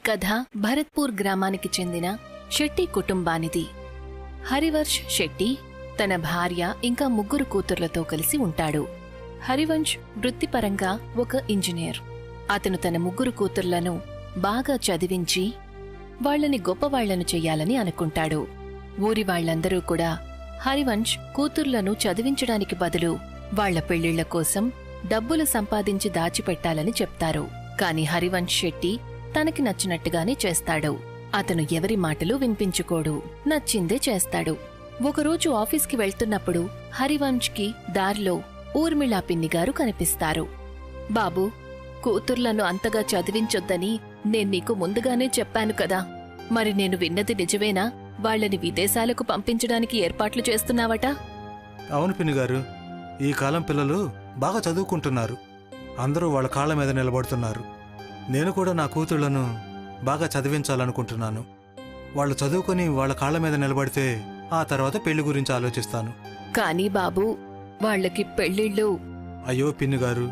కథ భరత్పూర్ గ్రామానికి చెందిన శెట్టి కుటుంబానిది. హరివర్ష్ శెట్టి తన భార్య ఇంకా 3 కూతుర్లతో కలిసి ఉంటాడు. హరివంశ్ వృత్తిపరంగా ఒక ఇంజనీర్. అతను తన 3 కూతుర్లను బాగా చదివించి వాళ్లని గొప్పవాళ్లను చెయ్యాలని అనుకుంటాడు. ఊరి వాళ్లందరూ కూడా హరివంశ్ కూతుర్లను చదివించడానికి బదులు వాళ్ల పెళ్లిళ్ల కోసం డబ్బులు సంపాదించి దాచిపెట్టాలని చెప్తారు. కాని హరివంశ్ శెట్టి తనకి నచ్చినట్టుగానే చేస్తాడు. అతను ఎవరి మాటలు వినిపించుకోడు, నచ్చిందే చేస్తాడు. ఒకరోజు ఆఫీస్కి వెళ్తున్నప్పుడు హరివంశ్కి దారిలో ఊర్మిళా పిన్నిగారు కనిపిస్తారు. బాబూ, కూతుర్లను అంతగా చదివించొద్దని నేన్నీకు ముందుగానే చెప్పాను కదా. మరి నేను విన్నది నిజమేనా? వాళ్లని విదేశాలకు పంపించడానికి ఏర్పాట్లు చేస్తున్నావట? అవును పిన్నిగారు, ఈ కాలం పిల్లలు బాగా చదువుకుంటున్నారు. అందరూ వాళ్ళ కాళ్ల మీద నిలబడుతున్నారు. నేను కూడా నా కూతుళ్లను బాగా చదివించాలనుకుంటున్నాను. వాళ్ళు చదువుకుని వాళ్ళ కాళ్ల మీద నిలబడితే ఆ తర్వాత పెళ్లి గురించి ఆలోచిస్తాను. కానీ బాబూ, వాళ్లకి పెళ్లిళ్ళు... అయ్యో పిన్నిగారు,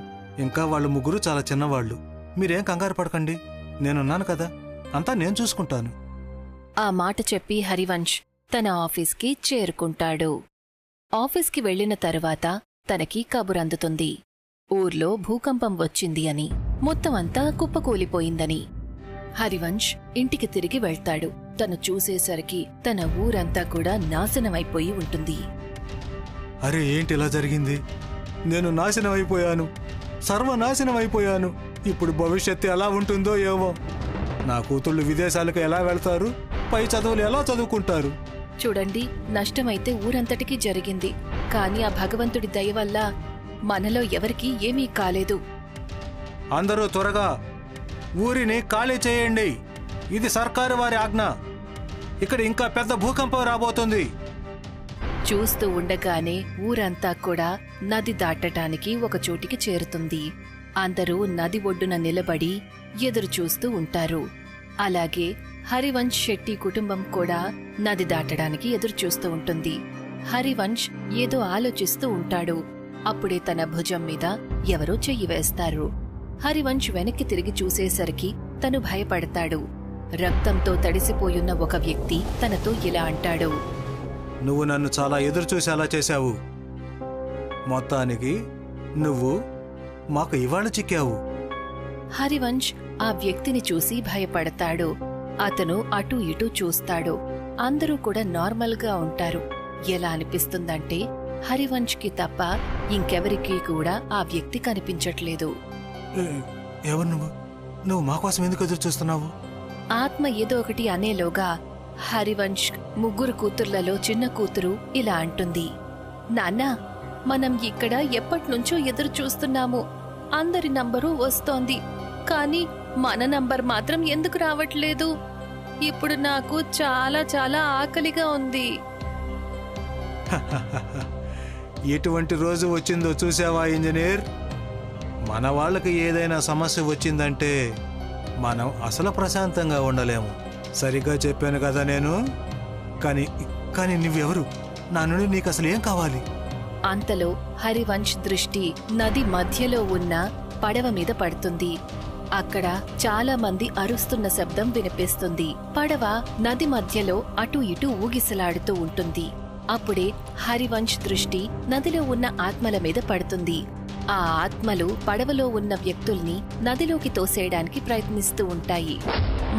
ఇంకా వాళ్ళు 3 చాలా చిన్నవాళ్లు. మీరేం కంగారు పడకండి, నేనున్నాను కదా, అంతా నేను చూసుకుంటాను. ఆ మాట చెప్పి హరివంశ్ తన ఆఫీస్కి చేరుకుంటాడు. ఆఫీస్కి వెళ్లిన తరువాత తనకి కబురందుతుంది. ఊర్లో భూకంపం వచ్చింది అని, మొత్తం అంతా కుప్పకూలిపోయిందని. హరివంశ్ ఇంటికి తిరిగి వెళ్తాడు. తను చూసేసరికి తన ఊరంతా కూడా నాశనమైపోయి ఉంటుంది. అరే, ఏంటి ఇలా జరిగింది? నేను నాశనమైపోయాను, సర్వనాశనమైపోయాను. ఇప్పుడు భవిష్యత్తు ఎలా ఉంటుందో ఏమో. నా కూతుళ్ళు విదేశాలకు ఎలా వెళ్తారు? పై చదువులు ఎలా చదువుకుంటారు? చూడండి, నష్టమైతే ఊరంతటికీ జరిగింది. కాని ఆ భగవంతుడి దయ వల్ల మనలో ఎవరికీ ఏమీ కాలేదు. అందరూ త్వరగా ఊరిని ఖాళీ చేయండి. ఇది సర్కారు వారి ఆజ్ఞ. ఇక్కడ ఇంకా పెద్ద భూకంపం రాబోతుంది. చూస్తూ ఉండగానే ఊరంతా కూడా నది దాటటానికి ఒక చోటికి చేరుతుంది. అందరూ నది ఒడ్డున నిలబడి ఎదురుచూస్తూ ఉంటారు. అలాగే హరివంశ్ శెట్టి కుటుంబం కూడా నది దాటడానికి ఎదురుచూస్తూ ఉంటుంది. హరివంశ్ ఏదో ఆలోచిస్తూ ఉంటాడు. అప్పుడే తన భుజం మీద ఎవరో చెయ్యి వేస్తారు. హరివంశ్ వెనక్కి తిరిగి చూసేసరికి తను భయపడతాడు. రక్తంతో తడిసిపోయున్న ఒక వ్యక్తి తనతో ఇలా అంటాడు. నువ్వు నన్ను చాలా ఎదురుచూసేలా చేశావు. మొత్తానికి నువ్వు మాకు ఇవాళ చిక్కావు. హరివంశ్ ఆ వ్యక్తిని చూసి భయపడతాడు. అతను అటూ ఇటూ చూస్తాడు. అందరూ కూడా నార్మల్గా ఉంటారు. ఎలా అనిపిస్తుందంటే హరివంశ్కి తప్ప ఇంకెవరికీ కూడా ఆ వ్యక్తి కనిపించట్లేదు. ఎవరు నువ్వు? నువ్వు మా కోసం ఎందుకు ఎదురు చూస్తున్నావు? ఆత్మ ఏదో ఒకటి అనేలోగా హరివంశ్ 3 కూతుర్లలో చిన్న కూతురు ఇలా అంటుంది. నాన్నా, మనం ఇక్కడ ఎప్పటినుంచో ఎదురు చూస్తున్నాము. అందరి నంబరు వస్తోంది, కాని మన నంబర్ మాత్రం ఎందుకు రావట్లేదు? ఇప్పుడు నాకు చాలా చాలా ఆకలిగా ఉంది. ఎటువంటి రోజు వచ్చిందో చూసావా ఇంజనీర్? మన వాళ్ళకి ఏదైనా సమస్య వచ్చిందంటే మనం అసలు ప్రశాంతంగా ఉండలేము. సరిగ్గా చెప్పాను కదా నేను? కానీ నువ్వెవరు? నా నుండి నీకు అసలు ఏం కావాలి? అంతలో హరివంశ్ దృష్టి నది మధ్యలో ఉన్న పడవ మీద పడుతుంది. అక్కడ చాలా మంది అరుస్తున్న శబ్దం వినిపిస్తుంది. పడవ నది మధ్యలో అటూ ఇటూ ఊగిసలాడుతూ ఉంటుంది. అప్పుడే హరివంశ్ దృష్టి నదిలో ఉన్న ఆత్మల మీద పడుతుంది. ఆ ఆత్మలు పడవలో ఉన్న వ్యక్తుల్ని నదిలోకి తోసేయడానికి ప్రయత్నిస్తూ ఉంటాయి.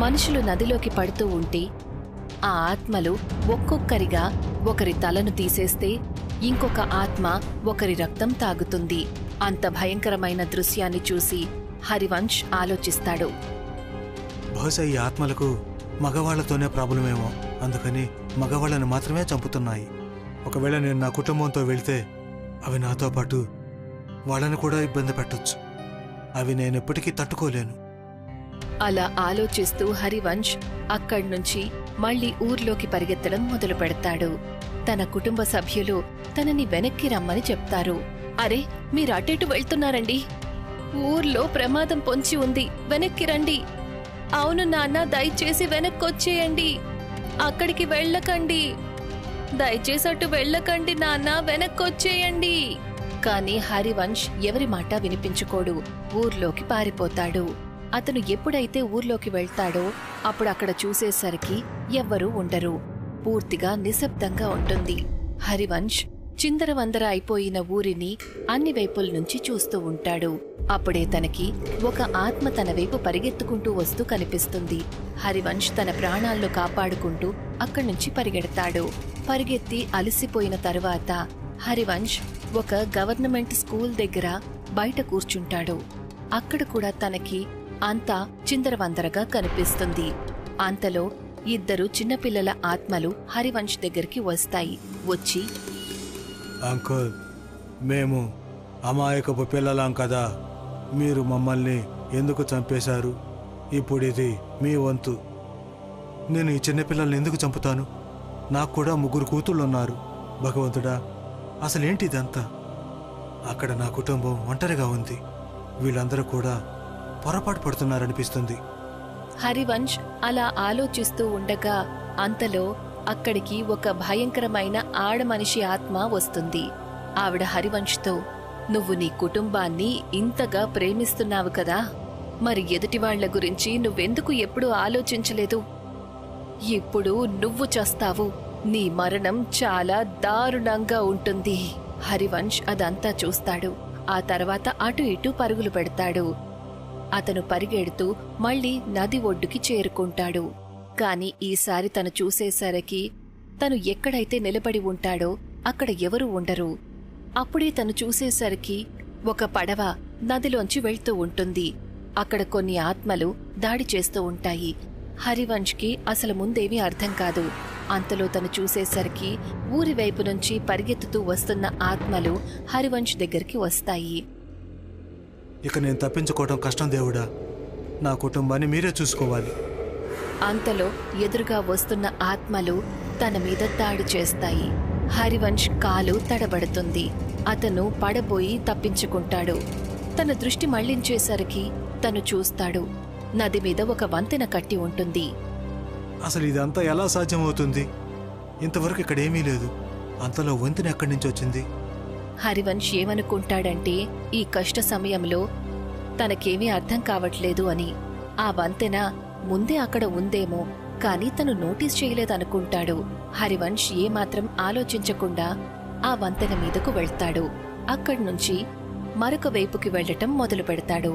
మనుషులు నదిలోకి పడుతూ ఉంటే ఆ ఆత్మలు ఒక్కొక్కరిగా ఒకరి తలను తీసేస్తే ఇంకొక ఆత్మ ఒకరి రక్తం తాగుతుంది. అంత భయంకరమైన దృశ్యాన్ని చూసి హరివంశ్ ఆలోచిస్తాడు. బహుశా ఈ ఆత్మలకు మగవాళ్లతోనే ప్రాబ్లమేమో, అందుకని మగవాళ్లను మాత్రమే చంపుతున్నాయి. ఒకవేళ నేను నా కుటుంబంతో వెళ్తే అవి నాతో పాటు వాళ్ళని కూడా ఇబ్బంది పెట్టొచ్చు. అవి నేనెప్పటికీ తట్టుకోలేను. అలా ఆలోచిస్తూ హరివంశ్ అక్కడ్నుంచి మళ్లీ ఊర్లోకి పరిగెత్తడం మొదలు పెడతాడు. తన కుటుంబ సభ్యులు తనని వెనక్కి రమ్మని చెప్తారు. అరే, మీరు అటెటు వెళ్తున్నారండి? ఊర్లో ప్రమాదం పొంచి ఉంది, వెనక్కి రండి. అవును నాన్న, దయచేసి వెనక్కొచ్చేయండి. అక్కడికి వెళ్ళకండి. దయచేసి అటు వెళ్ళకండి నాన్న, వెనక్కొచ్చేయండి. కాని హరివంశ్ ఎవరి మాట వినిపించుకోడు. ఊర్లోకి పారిపోతాడు. అతను ఎప్పుడైతే ఊర్లోకి వెళ్తాడో అప్పుడు అక్కడ చూసేసరికి ఎవ్వరూ ఉండరు. పూర్తిగా నిశ్శబ్దంగా ఉంటుంది. హరివంశ్ చిందరవందర అయిపోయిన ఊరిని అన్ని వైపుల నుంచి చూస్తూ ఉంటాడు. అప్పుడే తనకి ఒక ఆత్మ తన వైపు పరిగెత్తుకుంటూ వస్తూ కనిపిస్తుంది. హరివంశ్ తన ప్రాణాలను కాపాడుకుంటూ అక్కడి నుంచి పరిగెడతాడు. పరిగెత్తి అలసిపోయిన తరువాత హరివంశ్ ఒక గవర్నమెంట్ స్కూల్ దగ్గర బయట కూర్చుంటాడు. అక్కడ కూడా తనకి అంతా చిందరవందరగా కనిపిస్తుంది. అంతలో ఇద్దరు చిన్నపిల్లల ఆత్మలు హరివంశ్ దగ్గరికి వస్తాయి. వచ్చి, అంకుల్, మేము అమాయకపు పిల్లలాం కదా, మీరు మమ్మల్ని ఎందుకు చంపేశారు? ఇప్పుడు ఇది మీ వంతు. నేను ఈ చిన్నపిల్లల్ని ఎందుకు చంపుతాను? నాకు కూడా 3 కూతుళ్ళున్నారు. భగవంతుడా, అసలేంటి ఇదంతా? అక్కడ నా కుటుంబం ఒంటరిగా ఉంది. వీళ్ళందరూ కూడా పొరపాటు పడుతున్నారనిపిస్తుంది. హరివంశ్ అలా ఆలోచిస్తూ ఉండగా అంతలో అక్కడికి ఒక భయంకరమైన ఆడమనిషి ఆత్మ వస్తుంది. ఆవిడ హరివంశ్తో, నువ్వు నీ కుటుంబాన్ని ఇంతగా ప్రేమిస్తున్నావు కదా, మరి ఎదుటివాళ్ల గురించి నువ్వెందుకు ఎప్పుడూ ఆలోచించలేదు? ఇప్పుడు నువ్వు చస్తావు. నీ మరణం చాలా దారుణంగా ఉంటుంది. హరివంశ్ అదంతా చూస్తాడు. ఆ తర్వాత అటు ఇటు పరుగులు పెడతాడు. అతను పరిగెడుతూ మళ్లీ నది ఒడ్డుకి చేరుకుంటాడు. కాని ఈసారి తను చూసేసరికి తను ఎక్కడైతే నిలబడి ఉంటాడో అక్కడ ఎవరూ ఉండరు. అప్పుడే తను చూసేసరికి ఒక పడవ నదిలోంచి వెళ్తూ ఉంటుంది. అక్కడ కొన్ని ఆత్మలు దాడి చేస్తూ ఉంటాయి. హరివంశ్కి అసలు ముందేమీ అర్థం కాదు. అంతలో తను చూసేసరికి ఊరి వైపు నుంచి పరిగెత్తుతూ వస్తున్న ఆత్మలు హరివంశ్ దగ్గరికి వస్తాయి. ఇక నేను తప్పించుకోవడం కష్టం దేవుడా, నా కుటుంబాన్ని మీరే చూసుకోవాలి. అంతలో ఎదురుగా వస్తున్న ఆత్మలు తన మీద దాడి చేస్తాయి. హరివంశ్ కాలు తడబడుతుంది. అతను పడబోయి తప్పించుకుంటాడు. తన దృష్టి మళ్లించేసరికి తను చూస్తాడు, నది మీద ఒక వంతెన కట్టి ఉంటుంది. అసలు ఇదంతా ఎలా సాధ్యమవుతుంది? ఇంతవరకు ఇక్కడేమీ లేదు. అంతలో వంతెన ఎక్కడి నుంచి వచ్చింది? హరివంశ్ ఏమనుకుంటాడంటే ఈ కష్ట సమయంలో తనకేమీ అర్థం కావట్లేదు అని. ఆ వంతెన ముందే అక్కడ ఉందేమో, కాని తను నోటీస్ చేయలేదనుకుంటాడు. హరివంశ్ ఏమాత్రం ఆలోచించకుండా ఆ వంతెన మీదకు వెళ్తాడు. అక్కడ్నుంచి మరొక వైపుకి వెళ్లటం మొదలు పెడతాడు.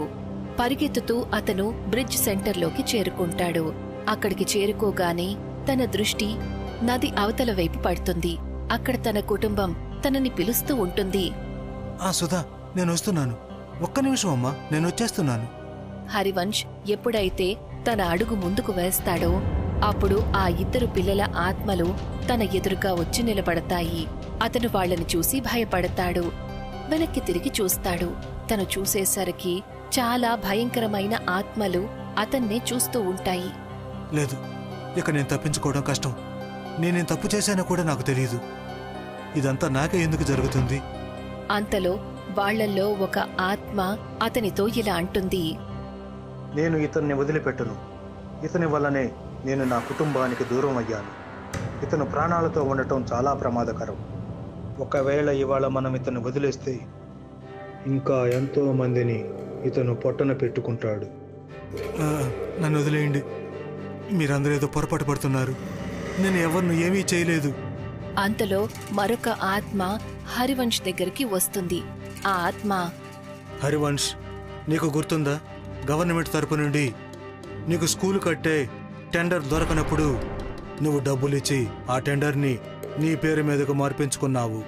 పరిగెత్తుతూ అతను బ్రిడ్జ్ సెంటర్లోకి చేరుకుంటాడు. అక్కడికి చేరుకోగానే తన దృష్టి నది అవతల వైపు పడుతుంది. అక్కడ తన కుటుంబం తనని పిలుస్తూ ఉంటుంది. సుధా, నేను వస్తున్నాను. ఒక్క నిమిషం అమ్మా, నేను వచ్చేస్తున్నాను. హరివంశ్ ఎప్పుడైతే తన అడుగు ముందుకు వేస్తాడో అప్పుడు ఆ ఇద్దరు పిల్లల ఆత్మలు తన ఎదురుగా వచ్చి నిలబడతాయి. అతను వాళ్ళని చూసి భయపడతాడు. వెనక్కి తిరిగి చూస్తాడు. తను చూసేసరికి చాలా భయంకరమైన ఆత్మలు అతన్నే చూస్తూ ఉంటాయి. లేదు, ఇక నేను తప్పించుకోవడం కష్టం. నేనేం తప్పు చేశానో కూడా నాకు తెలియదు. ఇదంతా నాకే ఎందుకు జరుగుతుంది? అంతలో వాళ్లల్లో ఒక ఆత్మ అతనితో ఇలా అంటుంది, నేను ఇతన్ని వదిలిపెట్టను. ఇతని వల్లనే నేను నా కుటుంబానికి దూరం అయ్యాను. ఇతను ప్రాణాలతో ఉండటం చాలా ప్రమాదకరం. ఒకవేళ ఇవాళ మనం ఇతను వదిలేస్తే ఇంకా ఎంతో మందిని ఇతను పొట్టన పెట్టుకుంటాడు. నన్ను వదిలేయండి. మీరందరూ ఏదో పొరపాటు పడుతున్నారు. నేను ఎవరిని ఏమీ చేయలేదు. అంతలో మరొక ఆత్మ హరివంశ్ దగ్గరికి వస్తుంది. ఆ ఆత్మ, హరివంశ్, నీకు గుర్తుందా? గవర్నమెంట్ తరపు నుండి నీకు స్కూలు కట్టే టెండర్ దొరకనప్పుడు నువ్వు డబ్బులిచ్చి ఆ టెండర్ని నీ పేరు మీదకు మార్పించుకున్నావు.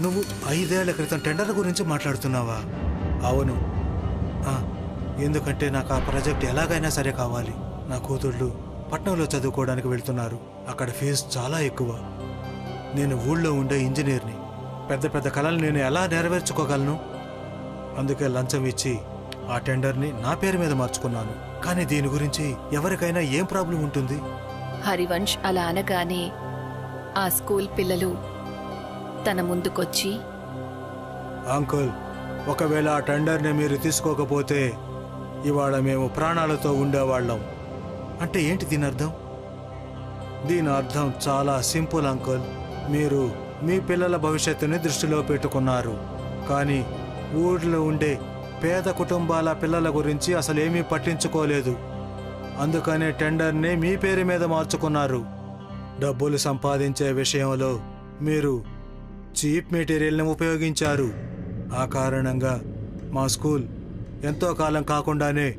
నువ్వు 5 ఏళ్ల క్రితం టెండర్ గురించి మాట్లాడుతున్నావా? అవును. ఎందుకంటే నాకు ఆ ప్రాజెక్ట్ ఎలాగైనా సరే కావాలి. నా కూతుళ్ళు పట్నంలో చదువుకోవడానికి వెళ్తున్నారు. అక్కడ ఫీజు చాలా ఎక్కువ. నేను ఊళ్ళో ఉండే ఇంజనీర్ని. పెద్ద పెద్ద కళలు నేను ఎలా నెరవేర్చుకోగలను? అందుకే లంచం ఇచ్చి ఆ టెండర్ని నా పేరు మీద మార్చుకున్నాను. కానీ దీని గురించి ఎవరికైనా ఏం ప్రాబ్లం ఉంటుంది? హరివంశ్ అలా అనగానే ఆ స్కూల్ పిల్లలు తన ముందుకొచ్చి, అంకుల్, ఒకవేళ ఆ టెండర్ని మీరు తీసుకోకపోతే ఇవాళ మేము ప్రాణాలతో ఉండేవాళ్ళం. అంటే ఏంటి దీని అర్థం? దీని అర్థం చాలా సింపుల్ అంకుల్. మీరు మీ పిల్లల భవిష్యత్తుని దృష్టిలో పెట్టుకున్నారు, కానీ ఊళ్ళో ఉండే పేద కుటుంబాల పిల్లల గురించి అసలేమీ పట్టించుకోలేదు. అందుకనే టెండర్ని మీ పేరు మీద మార్చుకున్నారు. డబ్బులు సంపాదించే విషయంలో మీరు చీప్ మెటీరియల్ని ఉపయోగించారు. ఆ కారణంగా మా స్కూల్ ఎంతో కాలం కాకుండానే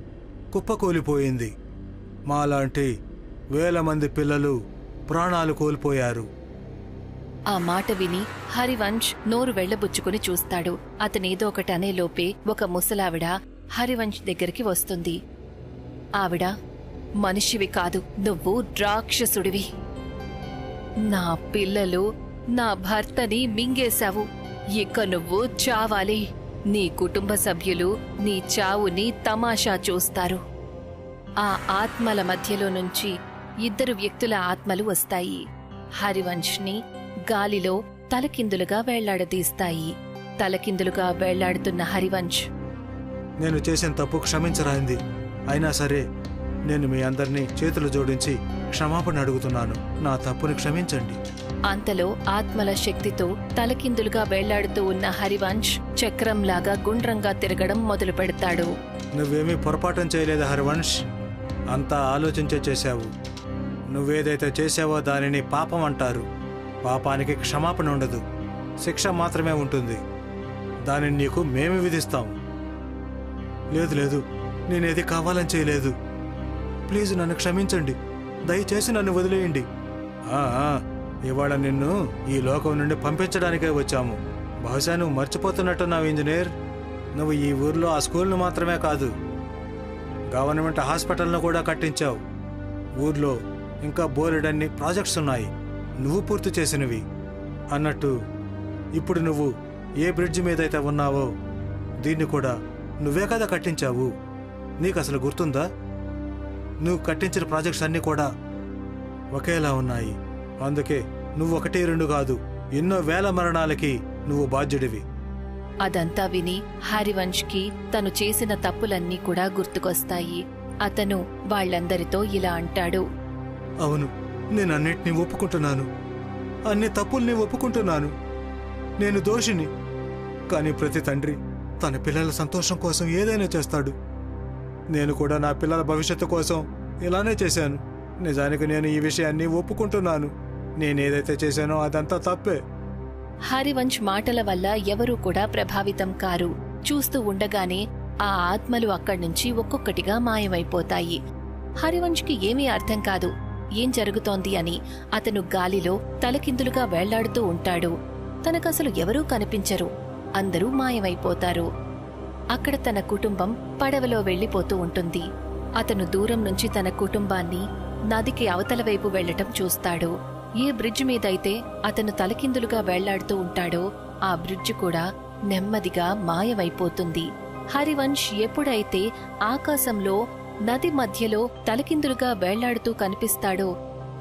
కుప్పకూలిపోయింది. మాలాంటి వేల మంది పిల్లలు ప్రాణాలు కోల్పోయారు. ఆ మాట విని హరివంశ్ నోరు వెళ్లబుచ్చుకుని చూస్తాడు. అతనేదో ఒకటి అనేలోపే ఒక ముసలావిడ హరివంశ్ దగ్గరికి వస్తుంది. ఆవిడ, మనిషివి కాదు, నువ్వు రాక్షసుడివి. నా పిల్లలు, నా భర్తని మింగేశావు. ఇక నువ్వు చావాలి. నీ కుటుంబ సభ్యులు నీ చావుని తమాషా చూస్తారు. ఆ ఆత్మల మధ్యలో నుంచి 2 వ్యక్తుల ఆత్మలు వస్తాయి. హరివంశ్ని గాలిలో తలకిందులుగా వేళ్లాడదీస్తాయి. తలకిందులుగా వేళ్లాడుతున్న హరివంశ్, నేను చేసిన తప్పు క్షమించరాయింది. అయినా సరే నేను మీ అందరినీ చేతులు జోడించి క్షమాపణ అడుగుతున్నాను. నా తప్పుని క్షమించండి. అంతలో ఆత్మల శక్తితో తలకిందులుగా వేళ్లాడుతూ ఉన్న హరివంశ్ చక్రంలాగా గుండ్రంగా తిరగడం మొదలు పెడతాడు. నువ్వేమీ పొరపాఠం చేయలేదు హరివంశ్. అంతా ఆలోచించే చేశావు. నువ్వేదైతే చేశావో దానిని పాపం అంటారు. పాపానికి క్షమాపణ ఉండదు, శిక్ష మాత్రమే ఉంటుంది. దానిని నీకు మేము విధిస్తాం. లేదు లేదు, నేనేది కావాలని చేయలేదు. ప్లీజ్ నన్ను క్షమించండి. దయచేసి నన్ను వదిలేయండి. ఇవాళ నిన్ను ఈ లోకం నుండి పంపించడానికే వచ్చాము. బహుశా నువ్వు మర్చిపోతున్నట్టున్నావు ఇంజనీర్. నువ్వు ఈ ఊర్లో ఆ స్కూల్ను మాత్రమే కాదు, గవర్నమెంట్ హాస్పిటల్ను కూడా కట్టించావు. ఊర్లో ఇంకా బోలెడన్ని ప్రాజెక్ట్స్ ఉన్నాయి, నువ్వు పూర్తి చేసినవి. అన్నట్టు ఇప్పుడు నువ్వు ఏ బ్రిడ్జ్ మీదైతే ఉన్నావో దీన్ని కూడా నువ్వే కదా కట్టించావు. నీకు అసలు గుర్తుందా? నువ్వు కట్టించిన ప్రాజెక్ట్స్ అన్నీ కూడా ఒకేలా ఉన్నాయి. అందుకే నువ్వు 1, 2 కాదు, ఎన్నో వేల మరణాలకి నువ్వు బాధ్యుడివి. అదంతా విని హరివంశ్కి తను చేసిన తప్పులన్నీ కూడా గుర్తుకొస్తాయి. అతను వాళ్ళందరితో ఇలా అంటాడు. అవును, నేను అన్నిటినీ ఒప్పుకుంటున్నాను. అన్ని తప్పుల్ని ఒప్పుకుంటున్నాను. నేను దోషిని. కానీ ప్రతి తండ్రి తన పిల్లల సంతోషం కోసం ఏదైనా చేస్తాడు. నేను కూడా నా పిల్లల భవిష్యత్తు కోసం ఇలానే చేశాను. నిజానికి నేను ఈ విషయాన్ని ఒప్పుకుంటున్నాను. నేనేదైతే చేశానో అదంతా తప్పే. హరివంశ్ మాటల వల్ల ఎవరూ కూడా ప్రభావితం కారు. చూస్తూ ఉండగానే ఆ ఆత్మలు అక్కడ్నుంచి ఒక్కొక్కటిగా మాయమైపోతాయి. హరివంశ్కి ఏమీ అర్థం కాదు ఏం జరుగుతోంది అని. అతను గాలిలో తలకిందులుగా వేళ్లాడుతూ ఉంటాడు. తనకసలు ఎవరూ కనిపించరు. అందరూ మాయమైపోతారు. అక్కడ తన కుటుంబం పడవలో వెళ్లిపోతూ ఉంటుంది. అతను దూరం నుంచి తన కుటుంబాన్ని నదికి అవతల వైపు వెళ్లటం చూస్తాడు. ఏ బ్రిడ్జ్ మీదైతే అతను తలకిందులుగా వేళ్లాడుతూ ఉంటాడో ఆ బ్రిడ్జ్ కూడా నెమ్మదిగా మాయమైపోతుంది. హరివంశ్ ఎప్పుడైతే ఆకాశంలో నది మధ్యలో తలకిందులుగా వేళ్లాడుతూ కనిపిస్తాడో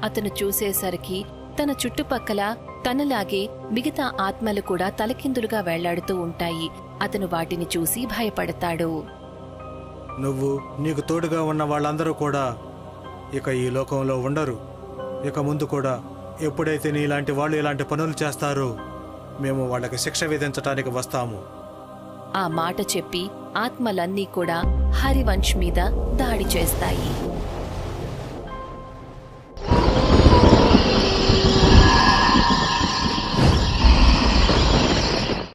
అతను చూసేసరికి తన చుట్టుపక్కల తనలాగే మిగతా ఆత్మలు కూడా తలకిందులుగా వేళ్లాడుతూ ఉంటాయి. అతను వాటిని చూసి భయపడతాడు. నువ్వు, నీకు తోడుగా ఉన్న వాళ్ళందరూ కూడా ఇక ఈ లోకంలో ఉండరు. ఇక ముందు కూడా ఎప్పుడైతే నీలాంటి వాళ్ళు ఇలాంటి పనులు చేస్తారో మేము వాళ్ళకి శిక్ష విధించటానికి వస్తాము. ఆ మాట చెప్పి ఆత్మలన్నీ కూడా హరివంశ్ మీద దాడి చేస్తాయి.